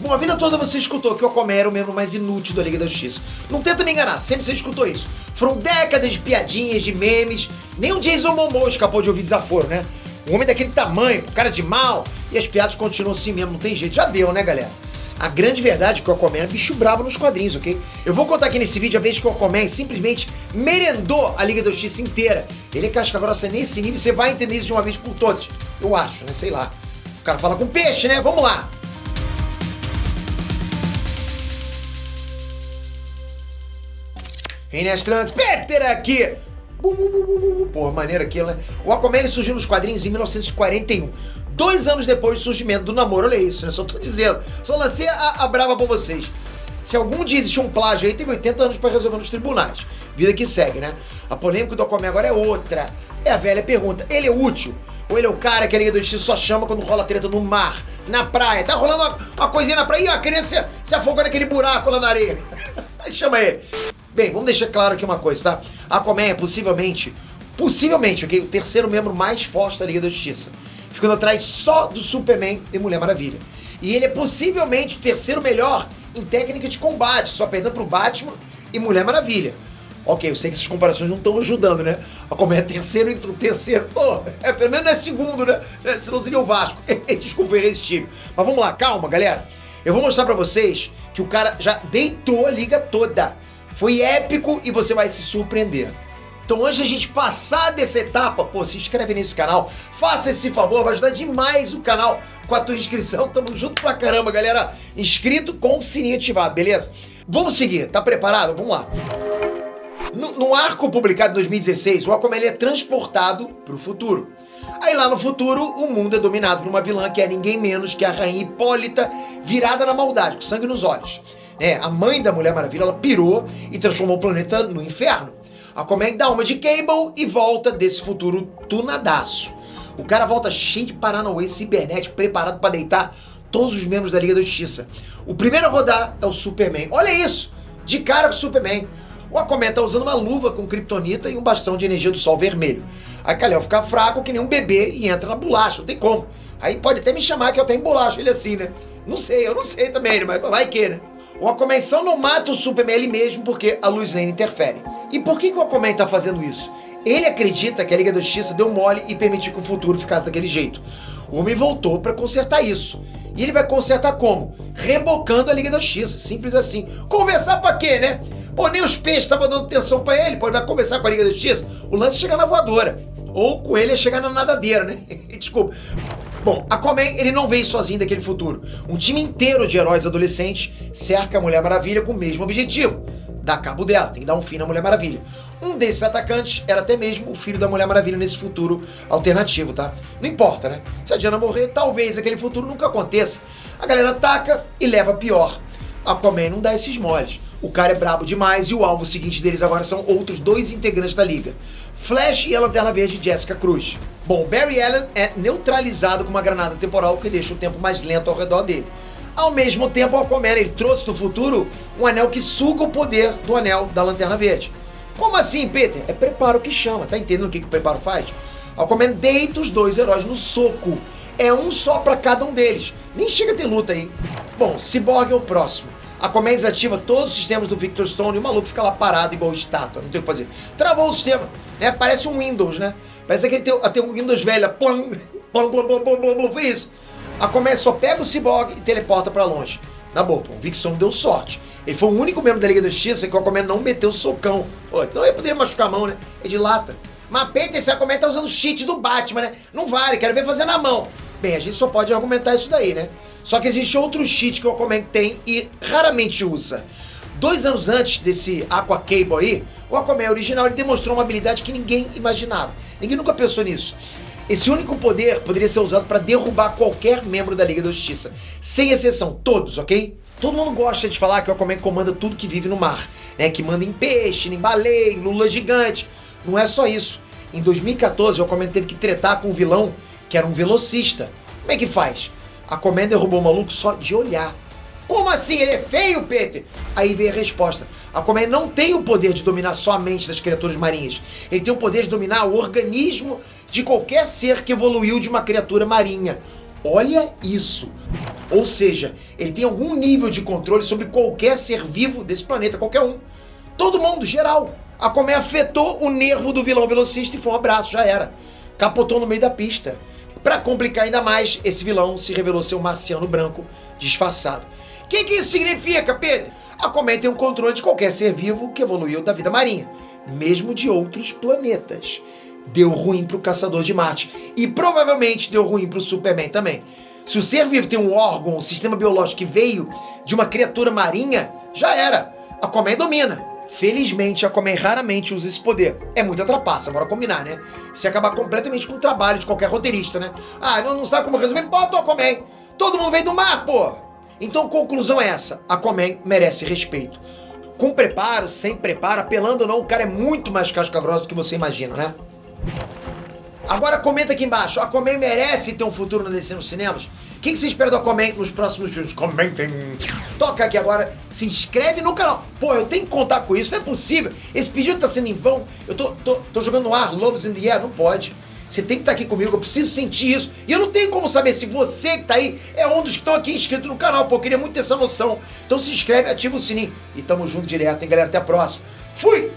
Bom, a vida toda você escutou que o Aquaman era o membro mais inútil da Liga da Justiça. Não tenta me enganar, sempre você escutou isso. Foram décadas de piadinhas, de memes. Nem o Jason Momoa escapou de ouvir desaforo, né? Um homem daquele tamanho, cara de mal. E as piadas continuam assim mesmo, não tem jeito. Já deu, né, galera? A grande verdade é que o Aquaman é bicho brabo nos quadrinhos, ok? Eu vou contar aqui nesse vídeo a vez que o Aquaman simplesmente merendou a Liga da Justiça inteira. Ele é casca grossa nesse nível, você vai entender isso de uma vez por todas. Eu acho, né? Sei lá. O cara fala com peixe, né? Vamos lá. Inês Trunks, Peter aqui! Porra, maneiro aquilo, né? O Aquaman ele surgiu nos quadrinhos em 1941. 2 anos depois do surgimento do namoro, olha isso, né? Só tô dizendo. Só lancei a brava pra vocês. Se algum dia existe um plágio aí, teve 80 anos pra resolver nos tribunais. Vida que segue, né? A polêmica do Aquaman agora é outra. É a velha pergunta, ele é útil? Ou ele é o cara que a Liga da Justiça só chama quando rola treta no mar, na praia? Tá rolando uma coisinha na praia, e a criança se afogou naquele buraco lá na areia. Aí chama ele. Bem, vamos deixar claro aqui uma coisa, tá? Aquaman é possivelmente, ok? O terceiro membro mais forte da Liga da Justiça. Ficando atrás só do Superman e Mulher Maravilha. E ele é possivelmente o terceiro melhor em técnica de combate, só perdendo pro Batman e Mulher Maravilha. Ok, eu sei que essas comparações não estão ajudando, né? Aquaman é terceiro e terceiro. Pô, pelo menos não é segundo, né? Senão seria o Vasco. Desculpa, errei esse time. Mas vamos lá, calma, galera. Eu vou mostrar pra vocês que o cara já deitou a liga toda. Foi épico e você vai se surpreender. Então antes da gente passar dessa etapa, pô, se inscreve nesse canal, faça esse favor, vai ajudar demais o canal com a tua inscrição. Tamo junto pra caramba, galera. Inscrito com o sininho ativado, beleza? Vamos seguir, tá preparado? Vamos lá. No arco publicado em 2016, o Aquaman é transportado pro futuro. Aí lá no futuro, o mundo é dominado por uma vilã que é ninguém menos que a Rainha Hipólita, virada na maldade, com sangue nos olhos. A mãe da Mulher Maravilha, ela pirou e transformou o planeta no inferno. Aquaman dá uma de Cable e volta desse futuro tunadaço. O cara volta cheio de paranauê cibernético, preparado para deitar todos os membros da Liga da Justiça. O primeiro a rodar é o Superman. Olha isso! De cara pro Superman. O Aquaman tá usando uma luva com kryptonita e um bastão de energia do sol vermelho. Aí Kal-El fica fraco que nem um bebê e entra na bolacha, não tem como. Aí pode até me chamar que eu tenho bolacha, ele assim, né? Não sei, eu não sei também, mas vai que, né? O Aquaman só não mata o Superman ele mesmo porque a Lois Lane interfere. E por que o Aquaman tá fazendo isso? Ele acredita que a Liga da Justiça deu mole e permitiu que o futuro ficasse daquele jeito. O homem voltou pra consertar isso. E ele vai consertar como? Rebocando a Liga da Justiça, simples assim. Conversar pra quê, né? Pô, nem os peixes estavam dando atenção pra ele, pô, ele vai conversar com a Liga da Justiça? O lance é chegar na voadora. Ou com ele é chegar na nadadeira, né? Desculpa. Bom, Aquaman, ele não veio sozinho daquele futuro. Um time inteiro de heróis adolescentes cerca a Mulher Maravilha com o mesmo objetivo. Dar cabo dela, tem que dar um fim na Mulher Maravilha. Um desses atacantes era até mesmo o filho da Mulher Maravilha nesse futuro alternativo, tá? Não importa, né? Se a Diana morrer, talvez aquele futuro nunca aconteça. A galera ataca e leva a pior. Aquaman não dá esses moles. O cara é brabo demais e o alvo seguinte deles agora são outros 2 integrantes da Liga. Flash e a Lanterna Verde Jessica Cruz. Bom, Barry Allen é neutralizado com uma granada temporal que deixa o tempo mais lento ao redor dele. Ao mesmo tempo, o Aquaman ele trouxe do futuro um anel que suga o poder do anel da Lanterna Verde. Como assim, Peter? É preparo que chama, tá entendendo o que o preparo faz? O Aquaman deita os 2 heróis no soco. É um só pra cada um deles. Nem chega a ter luta aí. Bom, Cyborg é o próximo. Aquaman desativa todos os sistemas do Victor Stone e o maluco fica lá parado igual estátua, não tem o que fazer. Travou o sistema, né? Parece um Windows, né? Parece aquele teu Windows velho, plum, foi isso. Aquaman só pega o Cyborg e teleporta pra longe. Na boa, o Victor Stone deu sorte. Ele foi o único membro da Liga da Justiça que o Aquaman não meteu socão. Pô, então ele poderia machucar a mão, né? É de lata. Mas Peter, esse Aquaman tá usando o cheat do Batman, né? Não vale, quero ver fazer na mão. Bem, a gente só pode argumentar isso daí, né? Só que existe outro cheat que o Aquaman tem e raramente usa. 2 anos antes desse Aqua Cable aí, o Aquaman original ele demonstrou uma habilidade que ninguém imaginava. Ninguém nunca pensou nisso. Esse único poder poderia ser usado para derrubar qualquer membro da Liga da Justiça. Sem exceção, todos, ok? Todo mundo gosta de falar que o Aquaman comanda tudo que vive no mar, né? Que manda em peixe, em baleia, em lula gigante. Não é só isso. Em 2014, o Aquaman teve que tretar com um vilão que era um velocista. Como é que faz? Aquaman derrubou o maluco só de olhar. Como assim? Ele é feio, Peter? Aí veio a resposta. Aquaman não tem o poder de dominar só a mente das criaturas marinhas. Ele tem o poder de dominar o organismo de qualquer ser que evoluiu de uma criatura marinha. Olha isso. Ou seja, ele tem algum nível de controle sobre qualquer ser vivo desse planeta, qualquer um. Todo mundo, geral. Aquaman afetou o nervo do vilão velocista e foi um abraço, já era. Capotou no meio da pista. Pra complicar ainda mais, esse vilão se revelou ser um marciano branco disfarçado. O que isso significa, Pedro? Aquaman tem um controle de qualquer ser vivo que evoluiu da vida marinha, mesmo de outros planetas. Deu ruim pro Caçador de Marte e provavelmente deu ruim pro Superman também. Se o ser vivo tem um órgão, um sistema biológico que veio de uma criatura marinha, já era. Aquaman domina. Felizmente, Aquaman raramente usa esse poder. É muita trapaça, bora combinar, né? Se acabar completamente com o trabalho de qualquer roteirista, né? Ah, não sabe como resolver? Bota o Aquaman. Todo mundo veio do mar, pô. Então, conclusão é essa. Aquaman merece respeito. Com preparo, sem preparo, apelando ou não, o cara é muito mais casca grossa do que você imagina, né? Agora comenta aqui embaixo, Aquaman merece ter um futuro na DC nos cinemas? O que você espera do Aquaman nos próximos filmes? Comentem. Toca aqui agora, se inscreve no canal. Pô, eu tenho que contar com isso, não é possível. Esse pedido tá sendo em vão. Eu tô jogando no ar, Loves in the Air, não pode. Você tem que estar aqui comigo, eu preciso sentir isso. E eu não tenho como saber se você que tá aí é um dos que estão aqui inscritos no canal, pô, eu queria muito ter essa noção. Então se inscreve, ativa o sininho. E tamo junto direto, hein, galera? Até a próxima. Fui!